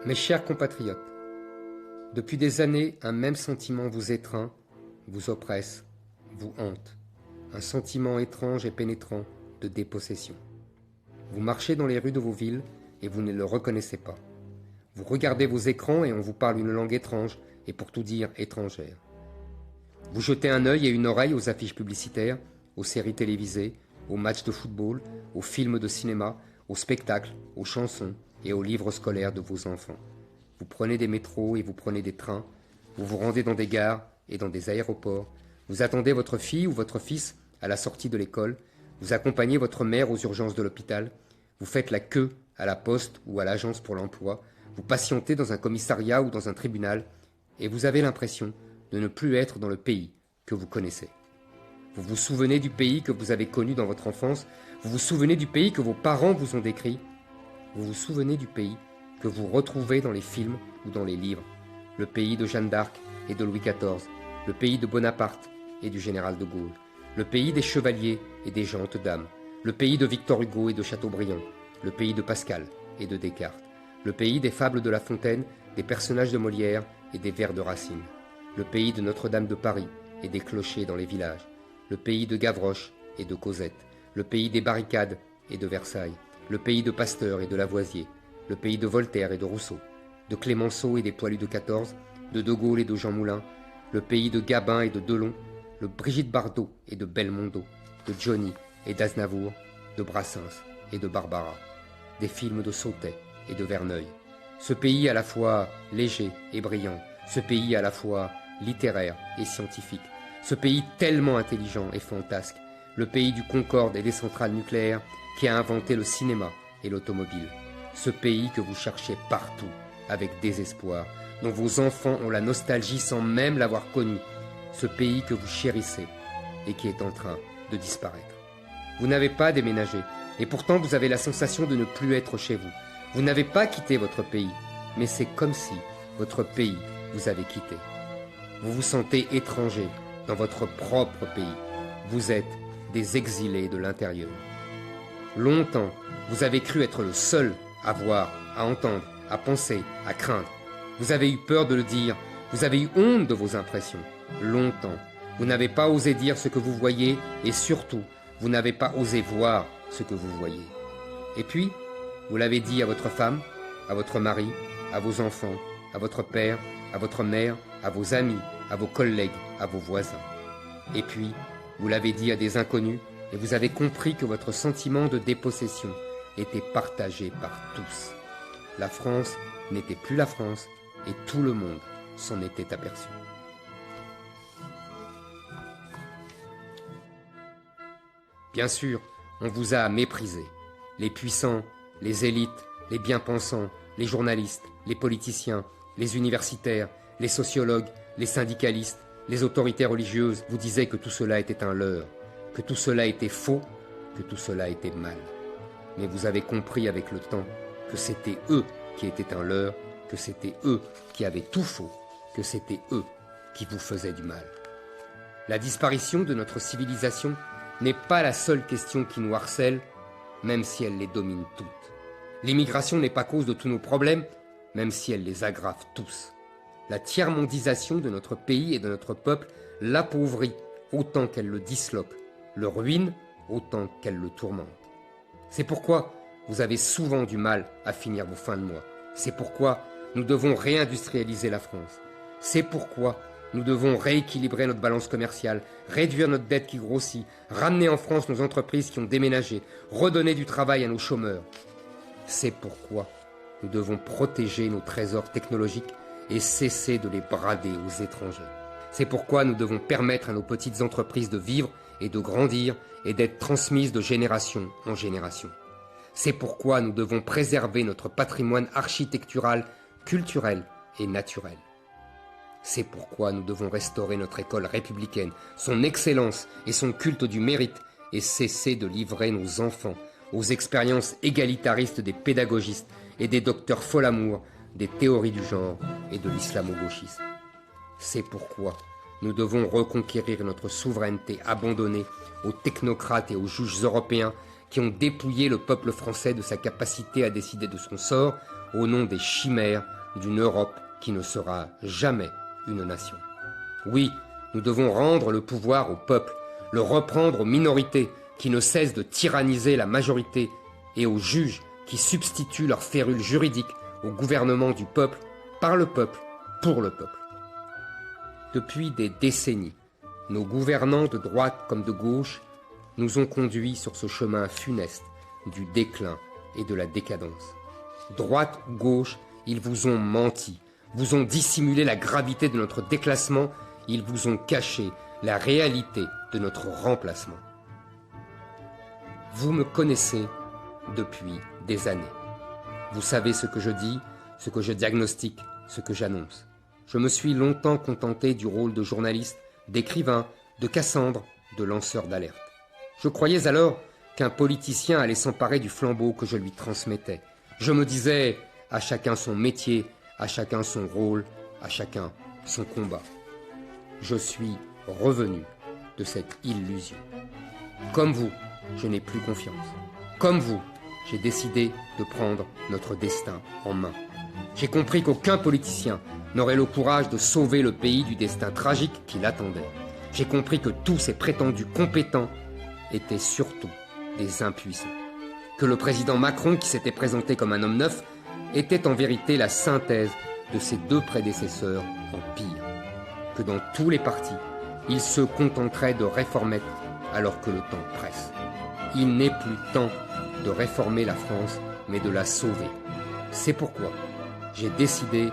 Mes chers compatriotes, depuis des années, un même sentiment vous étreint, vous oppresse, vous hante. Un sentiment étrange et pénétrant de dépossession. Vous marchez dans les rues de vos villes et vous ne le reconnaissez pas. Vous regardez vos écrans et on vous parle une langue étrange et pour tout dire étrangère. Vous jetez un œil et une oreille aux affiches publicitaires, aux séries télévisées, aux matchs de football, aux films de cinéma, aux spectacles, aux chansons et aux livres scolaires de vos enfants. Vous prenez des métros et vous prenez des trains, vous vous rendez dans des gares et dans des aéroports, vous attendez votre fille ou votre fils à la sortie de l'école, vous accompagnez votre mère aux urgences de l'hôpital, vous faites la queue à la poste ou à l'agence pour l'emploi, vous patientez dans un commissariat ou dans un tribunal et vous avez l'impression de ne plus être dans le pays que vous connaissez. Vous vous souvenez du pays que vous avez connu dans votre enfance, vous vous souvenez du pays que vos parents vous ont décrit, vous vous souvenez du pays que vous retrouvez dans les films ou dans les livres, le pays de Jeanne d'Arc et de Louis XIV, le pays de Bonaparte et du général de Gaulle, le pays des chevaliers et des gentes dames, le pays de Victor Hugo et de Chateaubriand, le pays de Pascal et de Descartes, le pays des fables de La Fontaine, des personnages de Molière et des vers de Racine, le pays de Notre-Dame de Paris et des clochers dans les villages, le pays de Gavroche et de Cosette, le pays des barricades et de Versailles, le pays de Pasteur et de Lavoisier, le pays de Voltaire et de Rousseau, de Clémenceau et des poilus de 14, de Gaulle et de Jean Moulin, le pays de Gabin et de Delon, de Brigitte Bardot et de Belmondo, de Johnny et d'Aznavour, de Brassens et de Barbara, des films de Sautet et de Verneuil. Ce pays à la fois léger et brillant, ce pays à la fois littéraire et scientifique, ce pays tellement intelligent et fantasque, le pays du Concorde et des centrales nucléaires qui a inventé le cinéma et l'automobile, ce pays que vous cherchez partout avec désespoir, dont vos enfants ont la nostalgie sans même l'avoir connu, ce pays que vous chérissez et qui est en train de disparaître. Vous n'avez pas déménagé, et pourtant vous avez la sensation de ne plus être chez vous. Vous n'avez pas quitté votre pays, mais c'est comme si votre pays vous avait quitté. Vous vous sentez étranger dans votre propre pays. Vous êtes des exilés de l'intérieur. Longtemps, vous avez cru être le seul à voir, à entendre, à penser, à craindre. Vous avez eu peur de le dire, vous avez eu honte de vos impressions. Longtemps, vous n'avez pas osé dire ce que vous voyez et surtout, vous n'avez pas osé voir ce que vous voyez. Et puis, vous l'avez dit à votre femme, à votre mari, à vos enfants, à votre père, à votre mère, à vos amis, à vos collègues, à vos voisins. Et puis, vous l'avez dit à des inconnus et vous avez compris que votre sentiment de dépossession était partagé par tous. La France n'était plus la France et tout le monde s'en était aperçu. Bien sûr, on vous a méprisé. Les puissants, les élites, les bien-pensants, les journalistes, les politiciens, les universitaires, les sociologues, les syndicalistes, les autorités religieuses vous disaient que tout cela était un leurre, que tout cela était faux, que tout cela était mal. Mais vous avez compris avec le temps que c'était eux qui étaient un leurre, que c'était eux qui avaient tout faux, que c'était eux qui vous faisaient du mal. La disparition de notre civilisation n'est pas la seule question qui nous harcèle, même si elle les domine toutes. L'immigration n'est pas cause de tous nos problèmes, même si elle les aggrave tous. La tiers-mondisation de notre pays et de notre peuple l'appauvrit autant qu'elle le disloque, le ruine autant qu'elle le tourmente. C'est pourquoi vous avez souvent du mal à finir vos fins de mois. C'est pourquoi nous devons réindustrialiser la France. C'est pourquoi nous devons rééquilibrer notre balance commerciale, réduire notre dette qui grossit, ramener en France nos entreprises qui ont déménagé, redonner du travail à nos chômeurs. C'est pourquoi nous devons protéger nos trésors technologiques et cesser de les brader aux étrangers. C'est pourquoi nous devons permettre à nos petites entreprises de vivre et de grandir et d'être transmises de génération en génération. C'est pourquoi nous devons préserver notre patrimoine architectural, culturel et naturel. C'est pourquoi nous devons restaurer notre école républicaine, son excellence et son culte du mérite et cesser de livrer nos enfants aux expériences égalitaristes des pédagogistes et des docteurs fol-amour, des théories du genre et de l'islamo-gauchisme. C'est pourquoi nous devons reconquérir notre souveraineté abandonnée aux technocrates et aux juges européens qui ont dépouillé le peuple français de sa capacité à décider de son sort au nom des chimères d'une Europe qui ne sera jamais une nation. Oui, nous devons rendre le pouvoir au peuple, le reprendre aux minorités qui ne cessent de tyranniser la majorité et aux juges qui substituent leur férule juridique au gouvernement du peuple, par le peuple, pour le peuple. Depuis des décennies, nos gouvernants de droite comme de gauche nous ont conduits sur ce chemin funeste du déclin et de la décadence. Droite ou gauche, ils vous ont menti, vous ont dissimulé la gravité de notre déclassement, ils vous ont caché la réalité de notre remplacement. Vous me connaissez depuis des années. Vous savez ce que je dis, ce que je diagnostique, ce que j'annonce. Je me suis longtemps contenté du rôle de journaliste, d'écrivain, de Cassandre, de lanceur d'alerte. Je croyais alors qu'un politicien allait s'emparer du flambeau que je lui transmettais. Je me disais, à chacun son métier, à chacun son rôle, à chacun son combat. Je suis revenu de cette illusion. Comme vous, je n'ai plus confiance. Comme vous, j'ai décidé de prendre notre destin en main. J'ai compris qu'aucun politicien n'aurait le courage de sauver le pays du destin tragique qui l'attendait. J'ai compris que tous ces prétendus compétents étaient surtout des impuissants. Que le président Macron, qui s'était présenté comme un homme neuf, était en vérité la synthèse de ses deux prédécesseurs en pire. Que dans tous les partis, il se contenterait de réformettes alors que le temps presse. Il n'est plus temps de réformer la France, mais de la sauver. C'est pourquoi j'ai décidé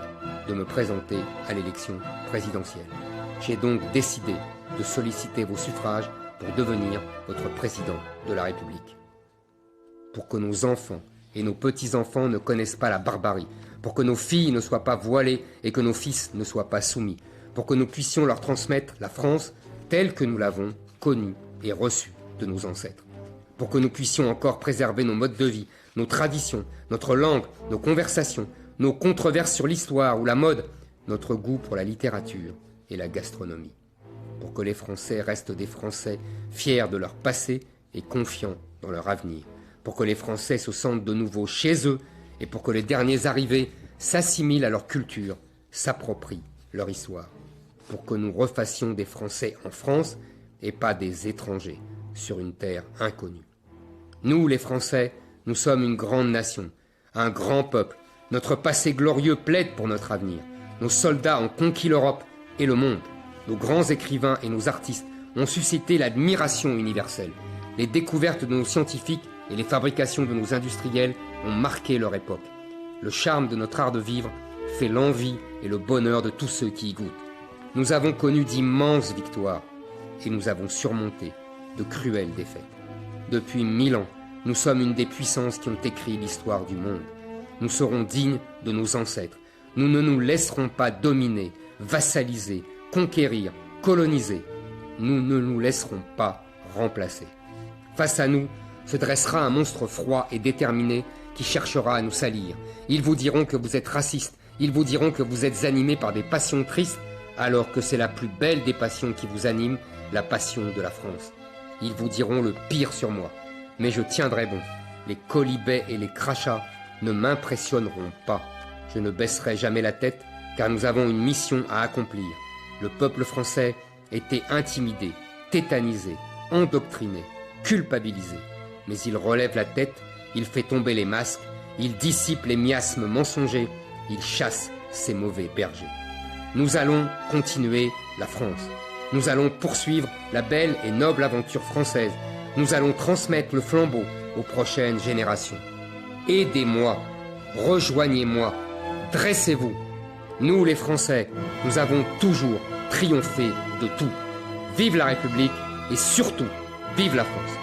de me présenter à l'élection présidentielle. J'ai donc décidé de solliciter vos suffrages pour devenir votre président de la République. Pour que nos enfants et nos petits-enfants ne connaissent pas la barbarie, pour que nos filles ne soient pas voilées et que nos fils ne soient pas soumis, pour que nous puissions leur transmettre la France telle que nous l'avons connue et reçue de nos ancêtres, pour que nous puissions encore préserver nos modes de vie, nos traditions, notre langue, nos conversations, nos controverses sur l'histoire ou la mode, notre goût pour la littérature et la gastronomie, pour que les Français restent des Français fiers de leur passé et confiants dans leur avenir, pour que les Français se sentent de nouveau chez eux et pour que les derniers arrivés s'assimilent à leur culture, s'approprient leur histoire, pour que nous refassions des Français en France et pas des étrangers sur une terre inconnue. Nous, les Français, nous sommes une grande nation, un grand peuple. Notre passé glorieux plaide pour notre avenir. Nos soldats ont conquis l'Europe et le monde. Nos grands écrivains et nos artistes ont suscité l'admiration universelle. Les découvertes de nos scientifiques et les fabrications de nos industriels ont marqué leur époque. Le charme de notre art de vivre fait l'envie et le bonheur de tous ceux qui y goûtent. Nous avons connu d'immenses victoires et nous avons surmonté de cruelles défaites. Depuis 1000 ans, nous sommes une des puissances qui ont écrit l'histoire du monde. Nous serons dignes de nos ancêtres. Nous ne nous laisserons pas dominer, vassaliser, conquérir, coloniser. Nous ne nous laisserons pas remplacer. Face à nous se dressera un monstre froid et déterminé qui cherchera à nous salir. Ils vous diront que vous êtes raciste. Ils vous diront que vous êtes animés par des passions tristes, alors que c'est la plus belle des passions qui vous anime, la passion de la France. Ils vous diront le pire sur moi, mais je tiendrai bon. Les quolibets et les crachats ne m'impressionneront pas. Je ne baisserai jamais la tête, car nous avons une mission à accomplir. Le peuple français était intimidé, tétanisé, endoctriné, culpabilisé. Mais il relève la tête, il fait tomber les masques, il dissipe les miasmes mensongers, il chasse ces mauvais bergers. Nous allons continuer la France. Nous allons poursuivre la belle et noble aventure française. Nous allons transmettre le flambeau aux prochaines générations. Aidez-moi, rejoignez-moi, dressez-vous. Nous les Français, nous avons toujours triomphé de tout. Vive la République et surtout, vive la France.